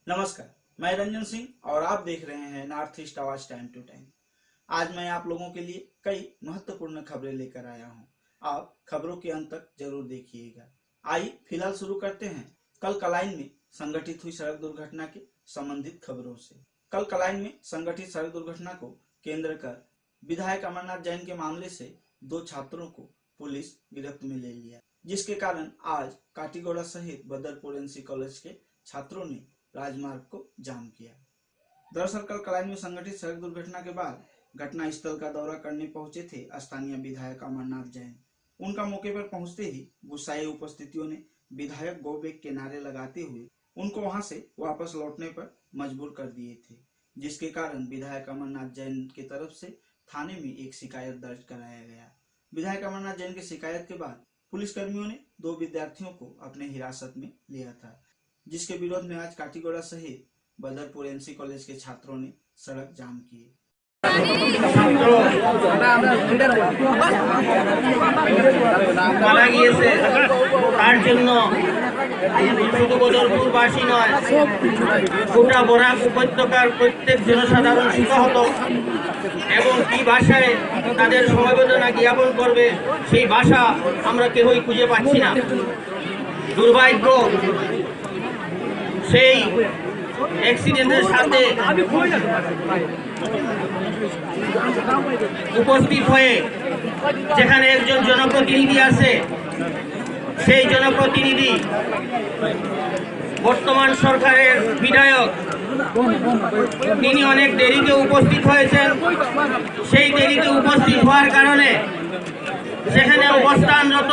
नमस्कार, मैं रंजन सिंह और आप देख रहे हैं नॉर्थ ईस्ट आवाज टाइम टू टाइम। आज मैं आप लोगों के लिए कई महत्वपूर्ण खबरें लेकर आया हूं। आप खबरों के अंत तक जरूर देखिएगा। आइए फिलहाल शुरू करते हैं कल कलाइन में संगठित हुई सड़क दुर्घटना के संबंधित खबरों से। कल कलाइन में संगठित सड़क दुर्घटना को केंद्र कर विधायक अमरनाथ जैन के मामले से 2 छात्रों को पुलिस गिरफ्त में ले लिया, जिसके कारण आज काटीगोड़ा सहित बदरपुर एनसी कॉलेज के छात्रों ने राजमार्ग को जाम किया। दरअसल कल कलाइन में संगठित सड़क दुर्घटना के बाद घटना स्थल का दौरा करने पहुंचे थे स्थानीय विधायक अमरनाथ जैन। उनका मौके पर पहुंचते ही गुस्साए उपस्थितियों ने विधायक गो बैक के नारे लगाते हुए उनको वहां से वापस लौटने पर मजबूर कर दिए थे, जिसके कारण विधायक अमरनाथ जैन की तरफ से थाने में एक शिकायत दर्ज कराया गया। विधायक अमरनाथ जैन की शिकायत के बाद पुलिसकर्मियों ने 2 विद्यार्थियों को अपने हिरासत में लिया था, जिसके विरोध में आज काटीगोड़ा सहित बदरपुर एनसी कॉलेज के छात्रों ने सड़क जाम किए। মারা গিয়েছে তার জন্য শুধু বদরপুরবাসী নয়, গোটা বরাক উপত্যকার প্রত্যেক জনসাধারণ শোকাহত এবং কি ভাষায় তাদের সমবেদনা জ্ঞাপন করবে সেই ভাষা আমরা কেউই খুঁজে পাচ্ছি না। দুর্ভাগ্য সেই অ্যাক্সিডেন্টের সাথে উপস্থিত হয়ে যেখানে একজন জনপ্রতিনিধি আছে, সেই জনপ্রতিনিধি বর্তমান সরকারের বিধায়ক, তিনি অনেক দেরিতে উপস্থিত হয়েছেন। সেই দেরিতে উপস্থিত হওয়ার কারণে সেখানে অবস্থানরত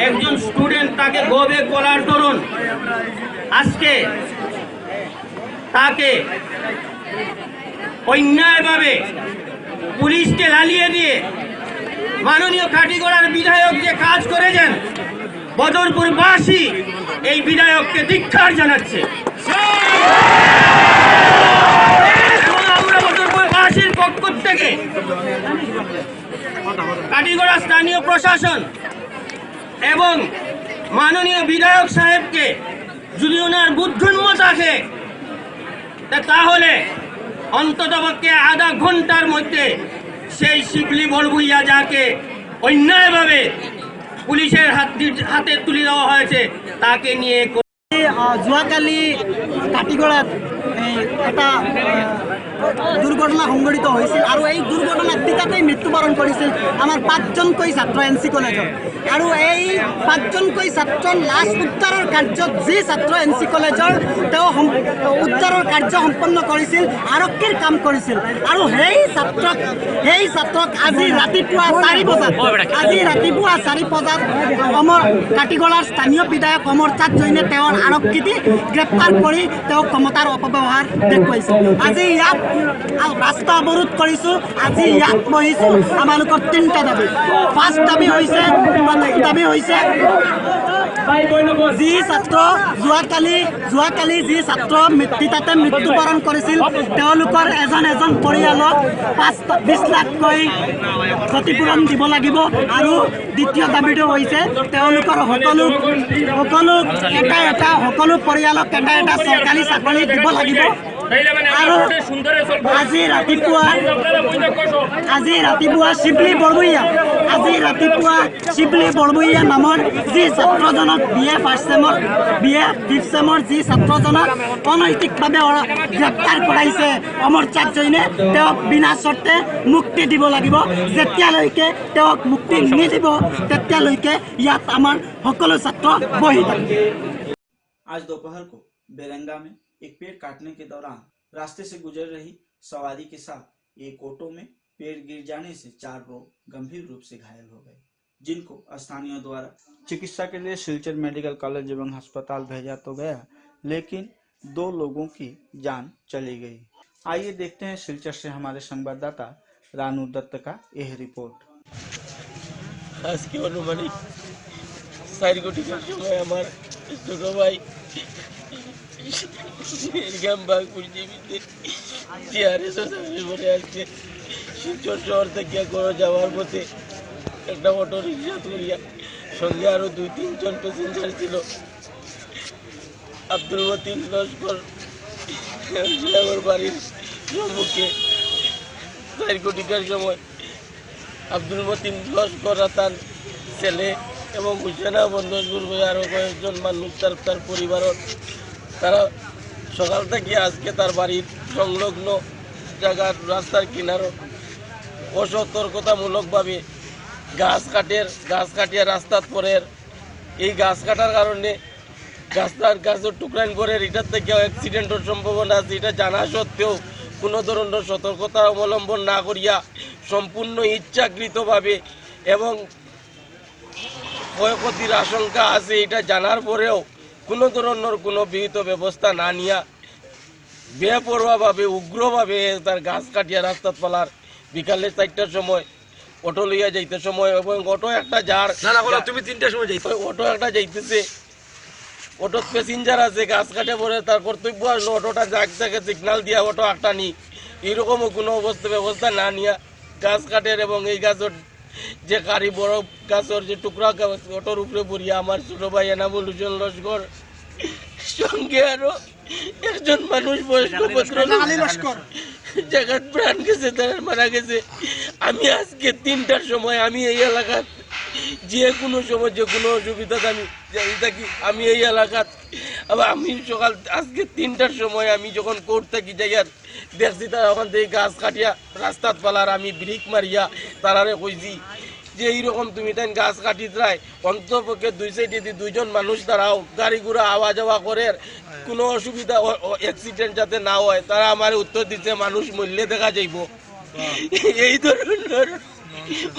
একজন স্টুডেন্ট তাকে গো ব্যাক বলার দরুন আজকে তাকে অন্যায়ভাবে পুলিশকে লালিয়ে দিয়ে মাননীয় কাটিগড়ার বিধায়ক যে কাজ করেছেন, বদরপুরবাসী এই বিধায়ককে ধিক্কার জানাচ্ছে। এবং আমরা বদরপুরবাসীর পক্ষ থেকে কাটিগড়া স্থানীয় প্রশাসন এবং মাননীয় বিধায়ক সাহেবকে যদি ওনার বুদ্ধিমত্তা থাকে তাহলে অন্ততপক্ষে আধা ঘন্টার মধ্যে সেই শিবলি বড়ভুইয়া যাকে অন্যায়ভাবে পুলিশের হাতে তুলে দেওয়া হয়েছে তাকে নিয়ে যোৱাকালি কাটিগড়াত এটা দুর্ঘটনা সংঘটিত হয়েছিল আর এই দুর্ঘটনার টিকাতেই মৃত্যুবরণ করেছিল আমার 5জনকৈ ছাত্র এনসি কলেজত। আর এই 5জনকৈ ছাত্র লাশ উদ্ধারের কার্যত যি ছাত্র এনসি কলেজৰ উদ্ধারের কার্য সম্পন্ন করেছিল, আৰক্ষীৰ কাম করেছিল। আর সেই ছাত্রক আজি রাতিপুৱা 4 বজাত কাটিগড়ার স্থানীয় বিধায়ক অমরচাঁদ জৈনে আৰক্ষী দি গ্ৰেপ্তাৰ কৰি ক্ষমতাৰ অপব্যৱহাৰ দেখুৱাইছে। আজি ইয়াত রাস্তা অবরোধ কৰিছো, আজি ইয়াত বহিছো। আমালোকৰ 3টা দাবী। ফার্স্ট দাবী হৈছে যি ছাত্ৰ যোৱাকালি যি ছাত্ৰ তাতে মৃত্যুবৰণ কৰিছিল তেওঁলোকৰ এজন পৰিয়ালক 20 লাখকৈ ক্ষতিপূৰণ দিব লাগিব। আৰু দ্বিতীয় দাবীটো হৈছে তেওঁলোকৰ সকলো পৰিয়ালক এটা চৰকাৰী চাকৰি দিব লাগিব। আৰু আজি ৰাতিপুৱা শিবলি বৰভূঞা নামৰ যি ছাত্ৰজনক বিএ ফাৰ্ষ্ট ফিফ্থ চেমৰ যি ছাত্ৰজনক অনৈতিকভাৱে গ্ৰেপ্তাৰ কৰাইছে অমৰচাঁদ জৈনে, তেওঁক বিনা চৰ্তে মুক্তি দিব লাগিব। যেতিয়ালৈকে তেওঁক মুক্তি নিদিব তেতিয়ালৈকে ইয়াত আমাৰ সকলো ছাত্ৰ বহি থাকিব। आज दोपहर को बेरंगा में एक पेड़ काटने के दौरान रास्ते से गुजर रही सवारी के साथ एक ऑटो में पेड़ गिर जाने से 4 लोग गंभीर रूप से घायल हो गए, जिनको स्थानीय द्वारा चिकित्सा के लिए सिलचर मेडिकल कॉलेज एवं अस्पताल भेजा तो गया, लेकिन 2 लोगों की जान चली गई। आइए देखते हैं सिलचर से हमारे संवाददाता रानू दत्त का यह रिपोर्ट। आज की अनुमानिक 4 कोटी আমার ছোট ভাই বাঘপুর জীবিতে আসছে শিবচর শহর থেকে করে যাওয়ার পথে একটা অটো রিক্সা তুলিয়া সঙ্গে আরো 2-3 জন প্যাসেঞ্জার ছিল। আব্দুল মতিন লস্কর আমার বাড়ির সম্মুখে 4 কোটিকার সময় আব্দুল মতিন লস্কর তার ছেলে এবং হুসেনা বন্ধুর আরও কয়েকজন মানুষ তার পরিবারের তারা সকাল থেকে আজকে তার বাড়ির সংলগ্ন জায়গার রাস্তার কিনারও অসতর্কতামূলকভাবে গাছ কাটিয়া রাস্তার পরের এই গাছ কাটার কারণে গাছের টুকরাইন পরের এটার থেকে অ্যাক্সিডেন্টের সম্ভাবনা আছে। এটা জানা সত্ত্বেও কোনো ধরনের সতর্কতা অবলম্বন না করিয়া সম্পূর্ণ ইচ্ছাকৃতভাবে এবং ক্ষয়ক্ষতির আশঙ্কা আছে এটা জানার পরেও কোনো ধরনের কোনো বিহিত ব্যবস্থা না নিয়া বেপরোয়াভাবে উগ্রভাবে তার গাছ কাটিয়া রাস্তা পালার বিকালে 4টার সময় অটো লইয়া যাইতে সময় এবং অটো একটা তুমি 3টার সময় যাইতে অটো একটা যাইতেছে, অটো প্যাসেঞ্জার আছে, গাছ কাটে পরে তার কর্তব্য আসলো অটোটা জাগ থেকে সিগন্যাল দিয়া অটো একটা নি এইরকমও কোনো ব্যবস্থা না নিয়া গাছ কাটের এবং এই গাছের যে গাড়ি বড় গাছের যে টুকরা অটোর উপরে পড়িয়া আমার ছোট ভাই এনামুল হোসেন লস্কর সঙ্গে আরো একজন মানুষ বয়স্ক জায়গার প্রাণ গেছে, তারা মারা গেছে। আমি আজকে 3টার সময় আমি এই এলাকাত যে কোনো সময় যে কোনো অসুবিধা আমি থাকি আমি এই এলাকাত আবার আমি সকাল আজকে 3টার সময় আমি যখন কোর্ট থাকি জায়গার দেখছি তারা ওখান থেকে গাছ কাটিয়া রাস্তাত পালার আমি ব্রেক মারিয়া তারারে কইছি যে এইরকম তুমি তাই গাছ কাটি যায় অন্তপক্ষে 2 সাইডে 2জন মানুষ দাঁড়াও, গাড়ি ঘোড়া আওয়া যাওয়া করে কোনো অসুবিধা অ্যাক্সিডেন্ট যাতে না হয়। তারা আমার উত্তর দিতে মানুষ মূল্যে দেখা যাইব। এই ধরনের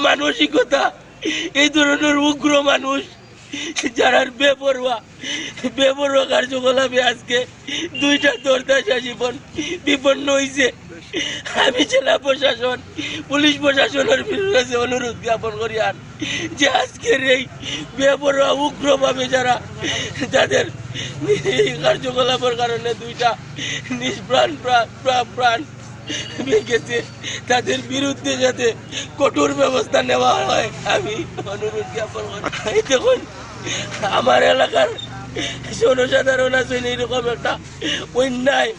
মানসিকতা, এই ধরনের উগ্র মানুষ যারা বেপরোয়া কার্যকলাপে আজকে 2টা দরদাসা জীবন বিপন্ন হয়েছে। আমি জেলা প্রশাসন পুলিশ প্রশাসনের কাছে অনুরোধ জ্ঞাপন করি আর যে আজকের এই বেপরোয়া উগ্রভাবে যারা যাদের এই কার্যকলাপের কারণে 2টা নিষ্প্রাণ প্রাণ গেছে তাদের বিরুদ্ধে যাতে কঠোর ব্যবস্থা নেওয়া হয় আমি অনুরোধ জ্ঞাপন করি। দেখুন আমার এলাকার জনসাধারণ আছেন এইরকম একটা অন্যায়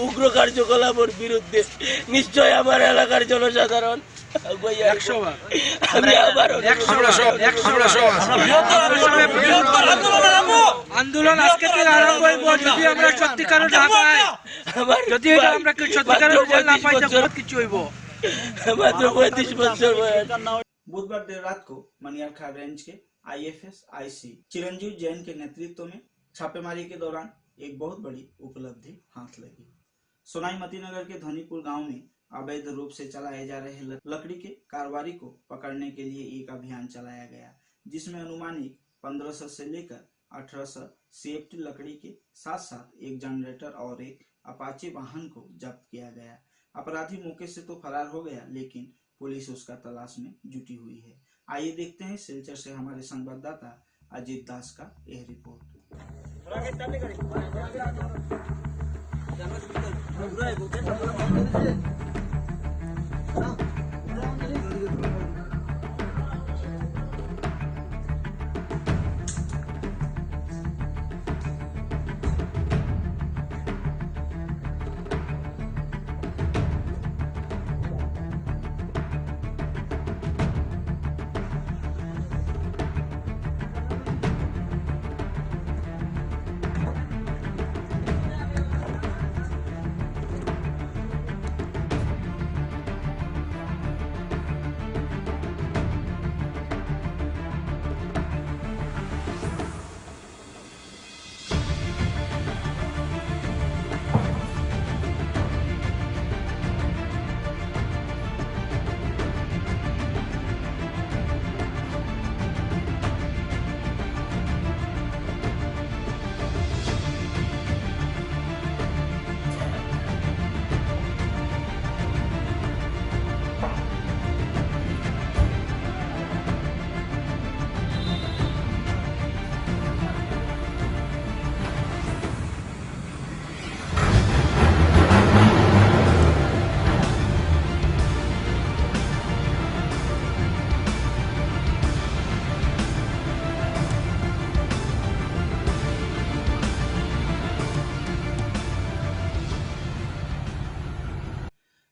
উগ্র কার্যকলাপের বিরুদ্ধে নিশ্চয় আমার এলাকার জনসাধারণ আন্দোলন আজকে থেকে আরম্ভ হইব যদি আমরা সত্যিকারের না পাই, যদি আমরা সত্যিকারের না পাই তো কিছু হইব। মাত্র 35 বছর বয়স। बुधवार देर रात को मनियारखाल रेंज के IFS IC चिरंजीव जैन के नेतृत्व में छापेमारी के दौरान एक बहुत बड़ी उपलब्धि हाथ लगी। सोनाई मतीनगर के धनीपुर गांव में अवैध रूप से चलाए जा रहे लकड़ी के कारोबारी को पकड़ने के लिए एक अभियान चलाया गया, जिसमें अनुमानित 1500 से लेकर 1800 CFT लकड़ी के साथ साथ एक जनरेटर और एक अपाचे वाहन को जब्त किया गया। अपराधी मौके से तो फरार हो गया, लेकिन पुलिस उसका तलाश में जुटी हुई है। आइए देखते हैं सिलचर से हमारे संवाददाता अजीत दास का यह रिपोर्ट।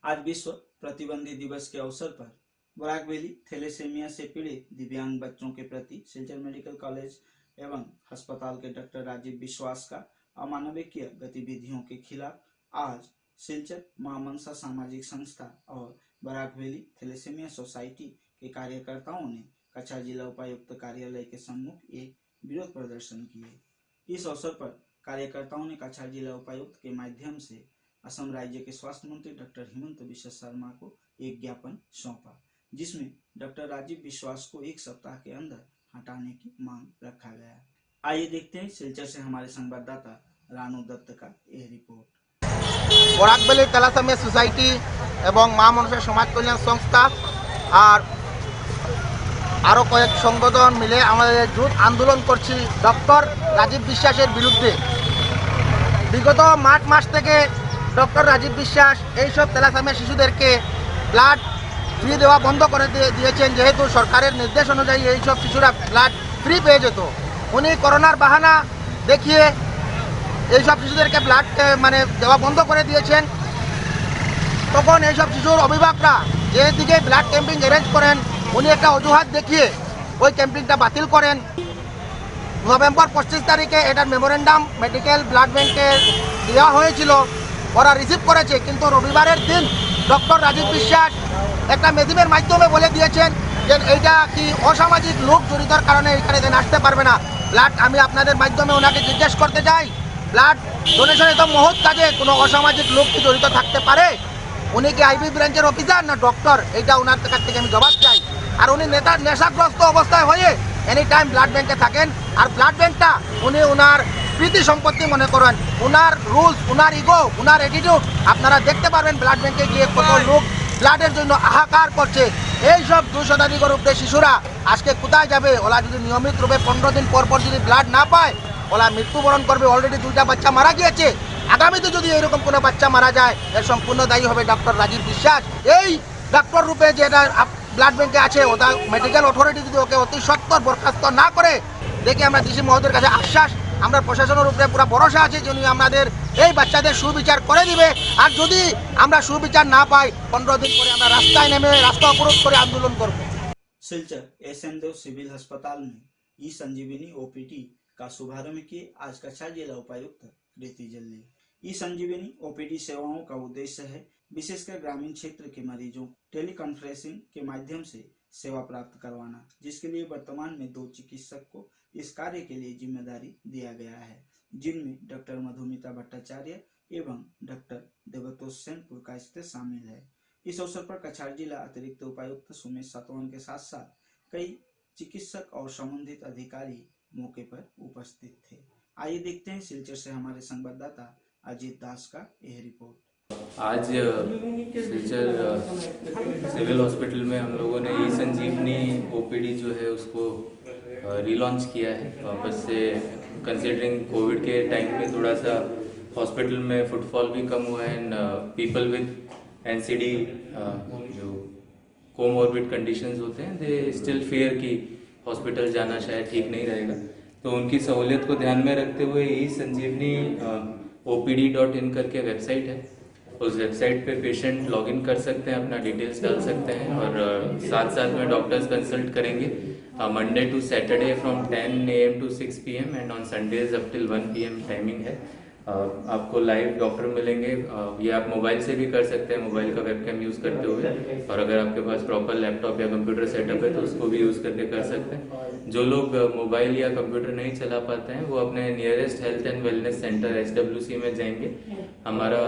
आज विश्व प्रतिबंधी दिवस के अवसर पर बराकवेली थैलेसीमिया से पीड़ित दिव्यांग बच्चों के प्रति सिलचर मेडिकल कॉलेज एवं अस्पताल के डॉक्टर राजीव विश्वास का अमानवीय गतिविधियों के खिलाफ आज सिलचर मां मनसा सामाजिक संस्था और बराकवेली थैलेसीमिया सोसाइटी के कार्यकर्ताओं ने कछार जिला उपायुक्त कार्यालय के सम्मुख एक विरोध प्रदर्शन किए। इस अवसर पर कार्यकर्ताओं ने कछार जिला उपायुक्त के माध्यम से असम राज्य के स्वास्थ्य मंत्री डॉक्टर हिमंत बिश्व शर्मा को एक ज्ञापन सौंपा, जिसमें डॉक्टर राजीव विश्वास को एक सप्ताह के अंदर हटाने की मांग रखा गया। आइए देखते हैं सिलचर से हमारे संवाददाता रानू दत्त का यह रिपोर्ट। बराकवेली थैलेसीमिया सोसाइटी एवं मां मनसा समाज कल्याण संस्था और आरो कयेक संगठन मिले आमादेर जुट आंदोलन करछि डॉक्टर राजीव विश्वासेर बिरुद्धे। विगत मार्च मास থেকে डॉक्टर राजीव विश्वास এই সব থ্যালাসেমিয়া শিশুদেরকে ব্লাড ফ্রি দেওয়া বন্ধ করে দিয়েছেন, যেহেতু সরকারের নির্দেশ অনুযায়ী এই সব শিশুরা ব্লাড ফ্রি পেয়ে যেত। উনি করোনার বাহানা দেখিয়ে এই সব শিশুদেরকে ব্লাড মানে দেওয়া বন্ধ করে দিয়েছেন। তখন এই সব শিশুর অভিভাবকরা যেদিকে ব্লাড ক্যাম্পিং অ্যারেঞ্জ করেন উনি একটা অজুহাত দেখিয়ে ওই ক্যাম্পিংটা বাতিল করেন। নভেম্বর 25 তারিখে এটার মেমোরেন্ডাম মেডিকেল ব্লাড ব্যাংকে দেওয়া হয়েছিল, ওরা রিসিভ করেছে, কিন্তু রবিবারের দিন ডক্টর রাজীব বিশ্বাস একটা মেসেজের মাধ্যমে বলে দিয়েছেন যে এইটা কি অসামাজিক লোক জড়িতর কারণে এখানে দেন আসতে পারবে না। ব্লাড আমি আপনাদের মাধ্যমে ওনাকে জিজ্ঞেস করতে চাই, ব্লাড ডোনেশনে তো মহৎ কাজে কোনো অসামাজিক লোক কি জড়িত থাকতে পারে? উনি কি আইবি ব্রাঞ্চের অফিসার না ডক্টর? এইটা ওনার কাছ থেকে আমি জবাব চাই। আর উনি নেশাগ্রস্ত অবস্থায় হয়ে এনি টাইম ব্লাড ব্যাংকে থাকেন, আর ব্লাড ব্যাংকটা উনি ওনার প্রীতি সম্পত্তি মনে করেন। ওনার রুলস, ওনার ইগো, ওনার অ্যাটিটিউড আপনারা দেখতে পারবেন ব্লাড ব্যাংকে গিয়ে কত লোক ব্লাডের জন্য হাহাকার করছে। এই সব 2 শতাধিকের উপরে শিশুরা আজকে কোথায় যাবে? ওরা যদি নিয়মিত রূপে 15 দিন পর পর যদি ব্লাড না পায় ওরা মৃত্যুবরণ করবে। অলরেডি 2টা বাচ্চা মারা গিয়েছে, আগামীতে যদি এরকম কোনো বাচ্চা মারা যায় এর সম্পূর্ণ দায়ী হবে ডক্টর রাজীব বিশ্বাস। এই ডক্টর রূপে যেটা ব্লাড ব্যাংকে আছে ওটা মেডিকেল অথরিটি যদি ওকে অতি সত্বর বরখাস্ত না করে, দেখে আমরা ডিসি মহোদয়ের কাছে আশ্বাস, আমরা প্রশাসনের উপরে পুরো ভরসা আছে যে উনি আমাদের এই বাচ্চাদের সুবিচার করে দিবে। আর যদি আমরা সুবিচার না পাই 15 दिन পরে আমরা রাস্তায় নেমে রাস্তা অবরোধ করে আন্দোलन করব। सिलचर एसएन देव सिविल अस्पताल में ई संजीवनी ओपीडी का शुभारंभ किए आज कछार जिला उपायुक्त कृति जल्दी। ई संजीवनी ओपीडी सेवाओं का उद्देश्य है विशेषकर ग्रामीण क्षेत्र के मरीजों टेली कॉन्फ्रेंसिंग के माध्यम से सेवा प्राप्त करवाना, जिसके लिए वर्तमान में 2 चिकित्सक को इस कार्य के लिए जिम्मेदारी दिया गया है, जिनमें डॉक्टर मधुमिता भट्टाचार्य एवं डॉक्टर देवतोष सेन पुरकायस्ते शामिल है। इस अवसर पर कछार जिला अतिरिक्त उपायुक्त सुमेश सातवान के साथ साथ कई चिकित्सक और संबंधित अधिकारी मौके पर उपस्थित थे। आइए देखते हैं सिलचर से हमारे संवाददाता अजीत दास का यह रिपोर्ट। आज सिलचर सिविल हॉस्पिटल में हम लोगों ने ई संजीवनी ओपीडी जो है उसको रीलॉन्च किया है वापस से, कंसिडरिंग कोविड के टाइम में थोड़ा सा हॉस्पिटल में फुटफॉल भी कम हुआ है एंड पीपल विद एनसीडी जो कोमॉर्बिड कंडीशंस होते हैं दे स्टिल फियर कि हॉस्पिटल जाना शायद ठीक नहीं रहेगा, तो उनकी सहूलियत को ध्यान में रखते हुए ई संजीवनी OPD.in करके वेबसाइट है, उस वेबसाइट पे पेशेंट लॉगिन कर सकते हैं, अपना डिटेल्स डाल सकते हैं और साथ साथ में डॉक्टर्स कंसल्ट करेंगे Monday to Saturday from 10 AM to 6 PM and on Sundays up till 1 PM timing है। आपको लाइव डॉक्टर मिलेंगे, ये आप मोबाइल से भी कर सकते हैं, मोबाइल का वेबकैम यूज़ करते हुए, और अगर आपके पास प्रॉपर लैपटॉप या कंप्यूटर सेटअप है तो उसको भी यूज़ करके कर सकते हैं। जो लोग मोबाइल या कंप्यूटर नहीं चला पाते हैं वो अपने nearest health and wellness centre HWC में जाएंगे। हमारा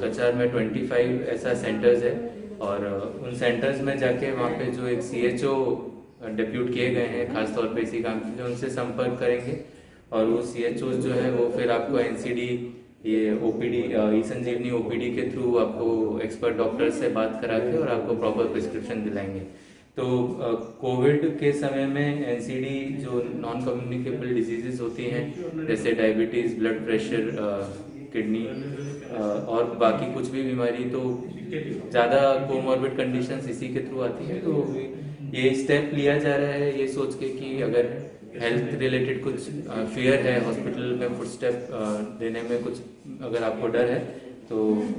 कछार में 25 ऐसा सेंटर्स है और उन सेंटर्स में जाके वहाँ पे जो एक CHO डिप्यूट किए गए हैं खासतौर पे इसी काम के लिए, उनसे संपर्क करेंगे और वो CHOs जो है वो फिर आपको NCD ये OPD ई संजीवनी OPD के थ्रू आपको एक्सपर्ट डॉक्टर से बात करा के और आपको प्रॉपर प्रिस्क्रिप्शन दिलाएंगे। तो कोविड के समय में NCD जो नॉन कम्युनिकेबल डिजीजेस होती हैं जैसे डायबिटीज़, ब्लड प्रेशर, किडनी और बाकी कुछ भी बीमारी, तो ज़्यादा कोमॉर्बिड कंडीशंस इसी के थ्रू आती है। तो ये स्टेप लिया जा रहा है ये सोच के कि अगर हेल्थ रिलेटेड कुछ फियर है, हॉस्पिटल में फुटस्टेप देने में कुछ अगर आपको डर है तो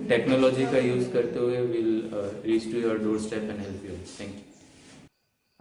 टेक्नोलॉजी का यूज़ करते हुए will reach to your door step and help you. Thank you.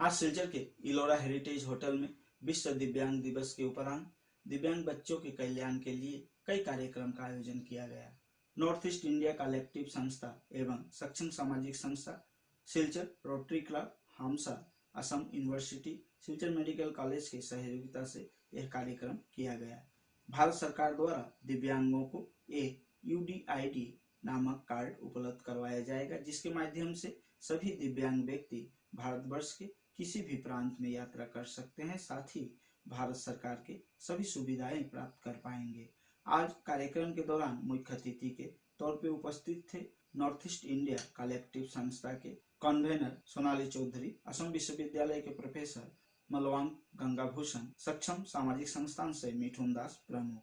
आज सिलचर के इलोरा हेरिटेज होटल में विश्व दिव्यांग दिवस के उपरांत दिव्यांग बच्चों के कल्याण के लिए कई कार्यक्रम का आयोजन किया गया। नॉर्थ ईस्ट इंडिया कलेक्टिव संस्था एवं सक्षम सामाजिक संस्था, Silchar rotary club, Hamsa, Assam university, Silchar medical college के सहयोगिता से यह कार्यक्रम किया गया। भारत सरकार द्वारा दिव्यांगों को एक UDID नामक कार्ड उपलब्ध करवाया जाएगा, जिसके माध्यम से सभी दिव्यांग व्यक्ति भारतवर्ष के किसी भी प्रांत में यात्रा कर सकते हैं, साथ ही भारत सरकार के सभी सुविधाएं प्राप्त कर पाएंगे। आज कार्यक्रम के दौरान मुख्य अतिथि के तौर पे उपस्थित थे नॉर्थ ईस्ट इंडिया कलेक्टिव संस्था के कन्वेनर सोनाली चौधरी, असम विश्वविद्यालय के प्रोफेसर मलवांग गंगाभूषण, सक्षम सामाजिक संस्थान से मिठुन दास प्रमुख।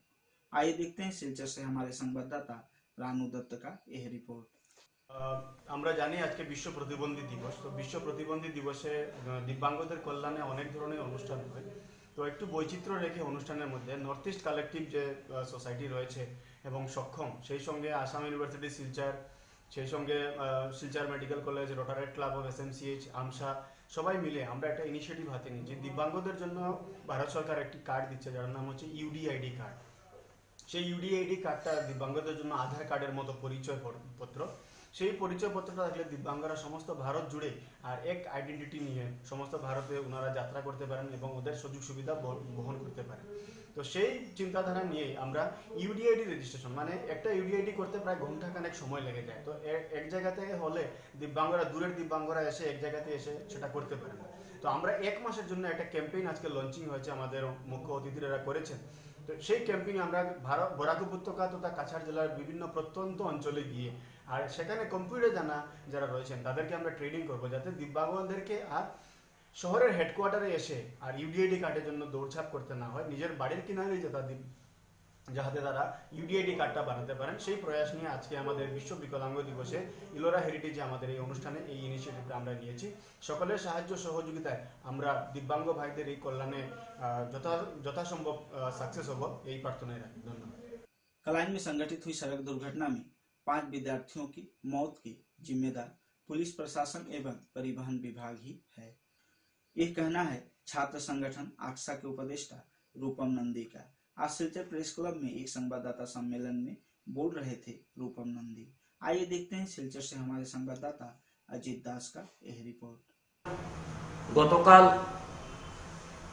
आइए देखते हैं सिलचर से हमारे संवाददाता रानू दत्त का यह रिपोर्ट। আমরা জানি আজকে বিশ্ব প্রতিবন্ধী দিবস। তো বিশ্ব প্রতিবন্ধী দিবসে দিব্যাঙ্গদের কল্যাণে অনেক ধরনের অনুষ্ঠান হয়। তো একটু বৈচিত্র্য রেখে অনুষ্ঠানের মধ্যে নর্থ ইস্ট কালেকটিভ যে সোসাইটি রয়েছে এবং সক্ষম, সেই সঙ্গে আসাম ইউনিভার্সিটি শিলচর, সেই সঙ্গে Silchar medical college, rotaract club of SMCH, Amsa, সবাই মিলে আমরা একটা ইনিশিয়েটিভ হাতে নিই যে দিব্যাঙ্গদের জন্য ভারত সরকার একটি কার্ড দিচ্ছে, যার নাম হচ্ছে UDID কার্ড। সেই UDID কার্ডটা দিব্যাঙ্গদের জন্য আধার কার্ডের মতো পরিচয় পত্র। সেই পরিচয়পত্রটা থাকলে দিব্যাঙ্গরা সমস্ত ভারত জুড়ে আর এক আইডেন্টিটি নিয়ে সমস্ত ভারতে ওনারা যাত্রা করতে পারেন এবং ওদের সুযোগ সুবিধা বহন করতে পারেন। তো সেই চিন্তাধারা নিয়েই আমরা UDID রেজিস্ট্রেশন, মানে একটা UDID করতে প্রায় ঘন্টাখানেক সময় লেগে যায়। তো এক জায়গা থেকে হলে দিব্যাঙ্গরা, দূরের দিব্যাঙ্গরা এসে এক জায়গাতে এসে সেটা করতে পারেন। তো আমরা 1 মাসের জন্য একটা ক্যাম্পেইন আজকে লঞ্চিং হয়েছে, আমাদের মুখ্য অতিথিরা করেছেন। তো সেই ক্যাম্পেইনে আমরা বরাক উপত্যকা তথা কাছাড় জেলার বিভিন্ন প্রত্যন্ত অঞ্চলে গিয়ে আর সেখানে কম্পিউটার জানা যারা রয়েছেন তাদেরকে আমরা ট্রেনিং করবো, যাতে দিব্যাঙ্গদেরকে আর শহরের হেডকোয়ার্টারে এসে আর UDID কার্ডের জন্য দৌড়ঝাঁপ করতে না হয়, নিজের বাড়ির কিনারেই যাতে তারা UDID কার্ডটা বানাতে পারেন। সেই প্রয়াস নিয়ে আজকে আমাদের বিশ্ব বিকলাঙ্গ দিবসে ইলোরা হেরিটেজে আমাদের এই অনুষ্ঠানে এই ইনিশিয়েটিভটা আমরা নিয়েছি। সকলের সাহায্য সহযোগিতায় আমরা দিব্যাঙ্গ ভাইদের এই কল্যাণে যথাসম্ভব সাকসেস হব, এই প্রার্থনায় রাখি। ধন্যবাদ। कलाइन में संगठित हुई सड़क दुर्घटना में 5 विद्यार्थियों की मौत की जिम्मेदार पुलिस प्रशासन एवं परिवहन विभाग ही है। यह कहना है छात्र संगठन आक्सा के उपदेष्टा रूपम नंदी का। आज सिलचर प्रेस क्लब में एक संवाददाता सम्मेलन में बोल रहे थे रूपम नंदी। आइए देखते हैं सिलचर से हमारे संवाददाता अजीत दास का यह रिपोर्ट। গতকাল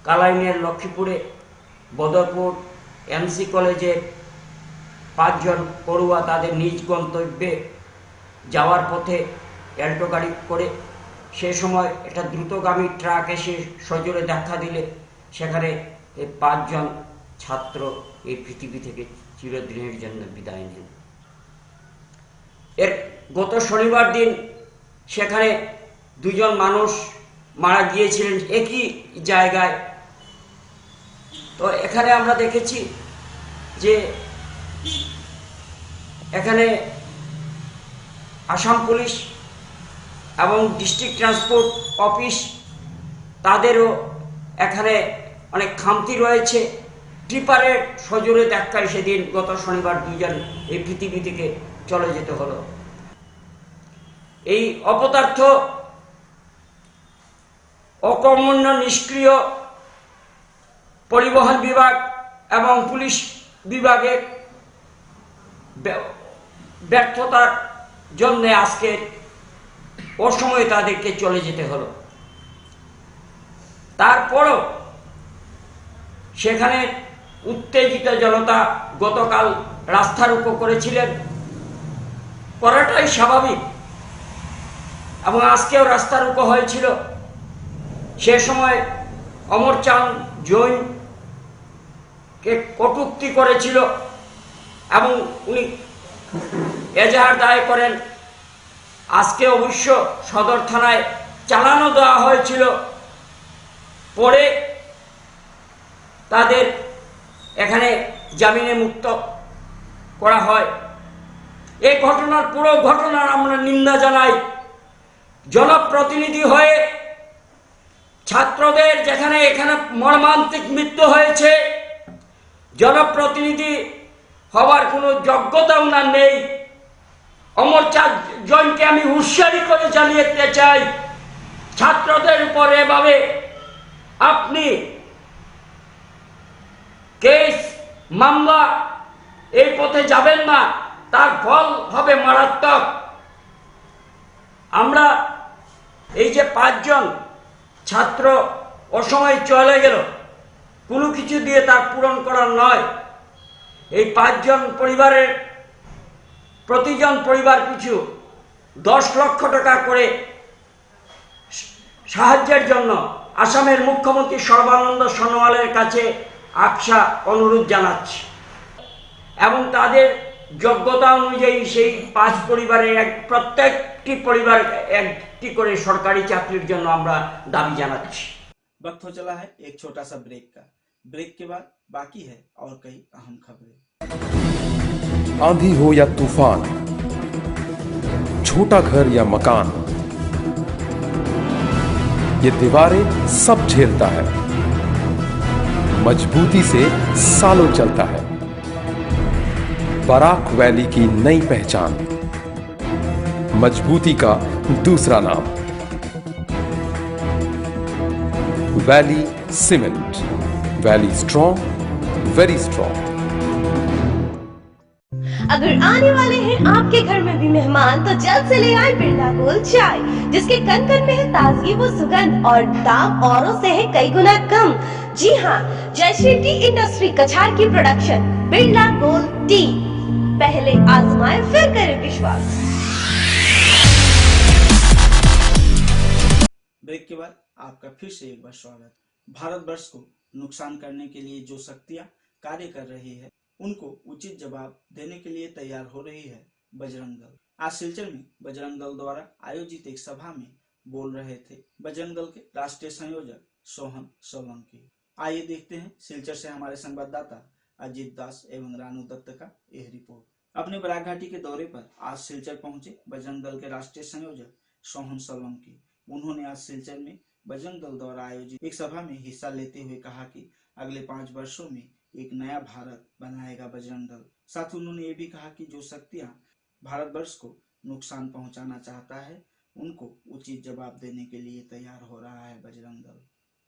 কালাইনের লক্ষ্মীপুরে বদরপুর MC কলেজে 5 জন পড়ুয়া তাদের নিজ গন্তব্যে যাওয়ার পথে অ্যাল্টো গাড়ি করে সে সময় একটা দ্রুতগামী ট্রাক এসে সজোরে ধাক্কা দিলে সেখানে এই 5 জন ছাত্র এই পৃথিবী থেকে চিরদিনের জন্য বিদায় নেন। এর গত শনিবার দিন সেখানে 2 জন মানুষ মারা গিয়েছিলেন একই জায়গায়। তো এখানে আমরা দেখেছি যে এখানে আসাম পুলিশ এবং ডিস্ট্রিক্ট ট্রান্সপোর্ট অফিস তাদেরও এখানে অনেক খামতি রয়েছে। ট্রিপারের সজোরে ধাক্কায় সেদিন গত শনিবার 2 জন এই পৃথিবী থেকে চলে যেতে হলো। এই অপদার্থ অকর্মণ্য নিষ্ক্রিয় পরিবহন বিভাগ এবং পুলিশ বিভাগের ব্যর্থতার জন্য আজকে অসময়ে তাদেরকে চলে যেতে হলো। তারপরও সেখানে উত্তেজিত জনতা গতকাল রাস্তা রোকো করেছিলেন, করাটাই স্বাভাবিক, এবং আজকেও রাস্তা রোকো হয়েছিল। সে সময় অমরচাঁদ জৈনকে কটূক্তি করেছিল এবং উনি এজাহার দায় করেন। আজকে অবশ্য সদর থানায় চালানো দেওয়া হয়েছিল, পরে তাদের এখানে জামিনে মুক্ত করা হয়। এই ঘটনার পুরো ঘটনার আমরা নিন্দা জানাই। জনপ্রতিনিধি হয়ে ছাত্রদের যেখানে এখানে মর্মান্তিক মৃত্যু হয়েছে, জনপ্রতিনিধি হওয়ার কোনো যোগ্যতা ওনার নেই, অমর জয়ন্তী আমি উৎসাহী করে জানিয়ে দিতে চাই, ছাত্রদের উপরে এভাবে আপনি কেস মামলা এই পথে যাবেন না, তার ফল হবে মারাত্মক। আমরা এই যে 5 জন ছাত্র অসময়ে চলে গেল, কোনো কিছু দিয়ে তার পূরণ করার নয়। এই 5 জন পরিবারের প্রতিজন পরিবার পিছু 10 লক্ষ টাকা করে সাহায্যের জন্য আসামের মুখ্যমন্ত্রী সর্বানন্দ সোনোয়ালের কাছে আকসা অনুরোধ জানাচ্ছি এবং তাদের যোগ্যতা অনুযায়ী সেই 5 পরিবারের প্রত্যেকটি পরিবার একটি করে সরকারি চাকরির জন্য আমরা দাবি জানাচ্ছি। वक्त हो चला है एक छोटा सा ब्रेक का। ब्रेक के बाद बाकी है और कई अहम खबरें। आंधी हो या तूफान, छोटा घर या मकान, ये दीवारें सब झेलता है, मजबूती से सालों चलता है। बराक वैली की नई पहचान, मजबूती का दूसरा नाम, valley cement. Valley strong, very strong. अगर आने वाले हैं आपके घर में भी मेहमान, तो जल्द से ले आए बिरला गोल्ड चाय, जिसके कन कन में है ताजगी वो सुगंध और दाम औरों से है कई गुना कम। जी हाँ, जयश्री टी इंडस्ट्री कछार की प्रोडक्शन बिरला गोल्ड टी, पहले आजमाए फिर करें विश्वास। ब्रेक के बाद आपका फिर से एक बार स्वागत। भारतवर्ष को नुकसान करने के लिए जो शक्तियां कार्य कर रही है, उनको उचित जवाब देने के लिए तैयार हो रही है बजरंग दल। आज सिलचर में बजरंग दल द्वारा आयोजित एक सभा में बोल रहे थे बजरंग दल के राष्ट्रीय संयोजक सोहन सोलंकी। आइए देखते हैं सिलचर से हमारे संवाददाता अजीत दास एवं रानू दत्त का यह रिपोर्ट। अपने बराक घाटी के दौरे पर आज सिलचर पहुंचे बजरंग दल के राष्ट्रीय संयोजक सोहन सोलंकी। उन्होंने आज सिलचर में बजरंग दल द्वारा आयोजित एक सभा में हिस्सा लेते हुए कहा कि अगले 5 वर्षों में एक नया भारत बनाएगा बजरंग दल। साथ ही उन्होंने ये भी कहा कि जो शक्तियां भारतवर्ष को नुकसान पहुंचाना चाहता है, उनको उचित जवाब देने के लिए तैयार हो रहा है बजरंग दल।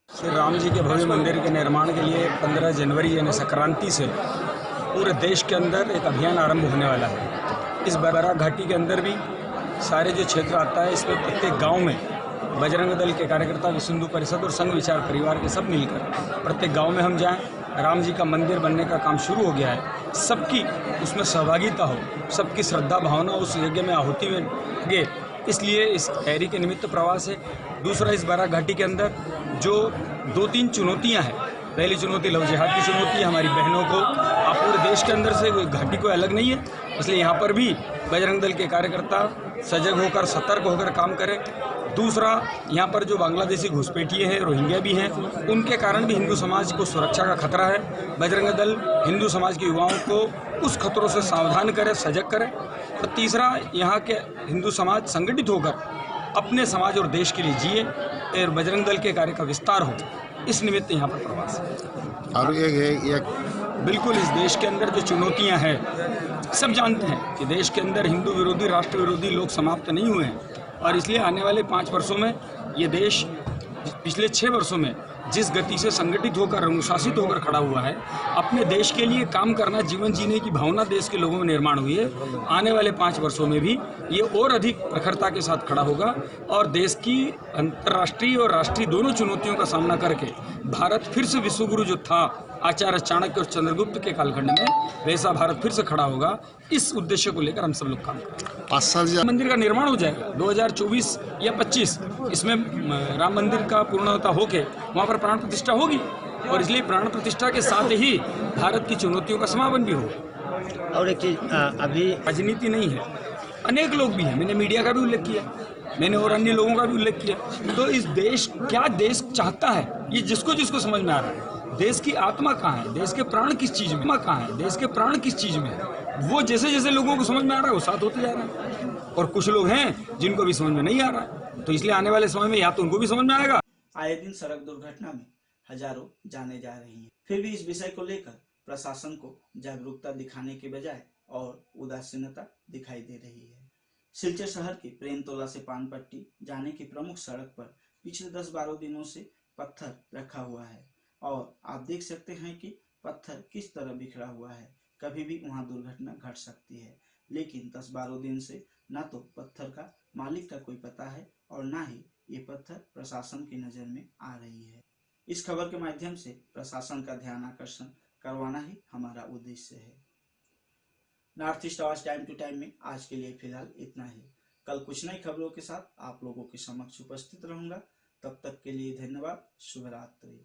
श्री राम जी के भव्य मंदिर के निर्माण के लिए 15 जनवरी यानी संक्रांति से पूरे देश के अंदर एक अभियान आरंभ होने वाला है। इस बराक घाटी के अंदर भी सारे जो क्षेत्र आता है, इसमें प्रत्येक गांव में बजरंग दल के कार्यकर्ता, विश्व हिंदू परिषद और संघ विचार परिवार के सब मिलकर प्रत्येक गांव में हम जाएं। राम जी का मंदिर बनने का काम शुरू हो गया है, सबकी उसमें सहभागिता हो, सबकी श्रद्धा भावना उस यज्ञ में आहुति में लगे, इसलिए इस तैयारी के निमित्त प्रवास है। दूसरा, इस बराक घाटी के अंदर जो 2-3 चुनौतियां हैं। पहली चुनौती लव जिहाद की चुनौती है हमारी बहनों को। आप पूरे देश के अंदर से घाटी कोई अलग नहीं है, इसलिए यहाँ पर भी बजरंग दल के कार्यकर्ता सजग होकर, सतर्क होकर काम करें। दूसरा, यहाँ पर जो बांग्लादेशी घुसपैठिए हैं, रोहिंग्या भी हैं, उनके कारण भी हिंदू समाज को सुरक्षा का खतरा है। बजरंग दल हिंदू समाज के युवाओं को उस खतरों से सावधान करे, सजग करे। और तीसरा, यहाँ के हिंदू समाज संगठित होकर अपने समाज और देश के लिए जिए और बजरंग दल के कार्य का विस्तार हो, इस निमित्त यहाँ पर प्रवास है। और एक बिल्कुल इस देश के अंदर जो चुनौतियाँ हैं, सब जानते हैं कि देश के अंदर हिंदू विरोधी, राष्ट्र विरोधी लोग समाप्त नहीं हुए हैं, और इसलिए आने वाले 5 वर्षों में ये देश पिछले 6 वर्षों में जिस गति से संगठित होकर, अनुशासित होकर खड़ा हुआ है, अपने देश के लिए काम करना, जीवन जीने की भावना देश के लोगों में निर्माण हुई है। आने वाले 5 वर्षों में भी ये और अधिक प्रखरता के साथ खड़ा होगा और देश की अंतर्राष्ट्रीय और राष्ट्रीय दोनों चुनौतियों का सामना करके भारत फिर से विश्वगुरु जो था आचार्य चाणक्य और चंद्रगुप्त के कालखंड में, वैसा भारत फिर से खड़ा होगा। इस उद्देश्य को लेकर हम सब लोग काम करेंगे। मंदिर का निर्माण हो जाएगा 2024 या 25, इसमें राम मंदिर का पूर्णता होके वहाँ पर प्राण प्रतिष्ठा होगी, और इसलिए प्राण प्रतिष्ठा के साथ ही भारत की चुनौतियों का समापन भी होगा। और एक चीज, अभी राजनीति नहीं है, अनेक लोग भी हैं, मैंने मीडिया का भी उल्लेख किया, मैंने और अन्य लोगों का भी उल्लेख किया। तो इस देश, क्या देश चाहता है, ये जिसको जिसको समझ में आ रहा है। देश की आत्मा कहाँ है, देश के प्राण किस चीज में, कहाँ है, देश के प्राण किस चीज में है, वो जैसे जैसे लोगों को समझ में आ रहा है वो साथ होते जा रहा है। और कुछ लोग हैं जिनको भी समझ में नहीं आ रहा है, तो इसलिए आने वाले समय में या तो उनको भी समझ में आएगा। आए दिन सड़क दुर्घटना में हजारों जाने जा रही हैं, फिर भी इस विषय को लेकर प्रशासन को जागरूकता दिखाने के बजाय और उदासीनता दिखाई दे रही है। सिलचर शहर के प्रेमतोला से पानपट्टी जाने की प्रमुख सड़क पर पिछले 10-12 दिनों से पत्थर रखा हुआ है और आप देख सकते हैं कि पत्थर किस तरह बिखरा हुआ है। कभी भी वहां दुर्घटना घट सकती है, लेकिन 10-12 दिन से ना तो पत्थर का मालिक का कोई पता है और ना ही ये पत्थर प्रशासन की नजर में आ रही है। इस खबर के माध्यम से प्रशासन का ध्यान आकर्षण करवाना ही हमारा उद्देश्य है। नॉर्थ ईस्ट आवाज टाइम टू टाइम में आज के लिए फिलहाल इतना ही। कल कुछ नई खबरों के साथ आप लोगों के समक्ष उपस्थित रहूंगा। तब तक के लिए धन्यवाद। शुभ रात्रि।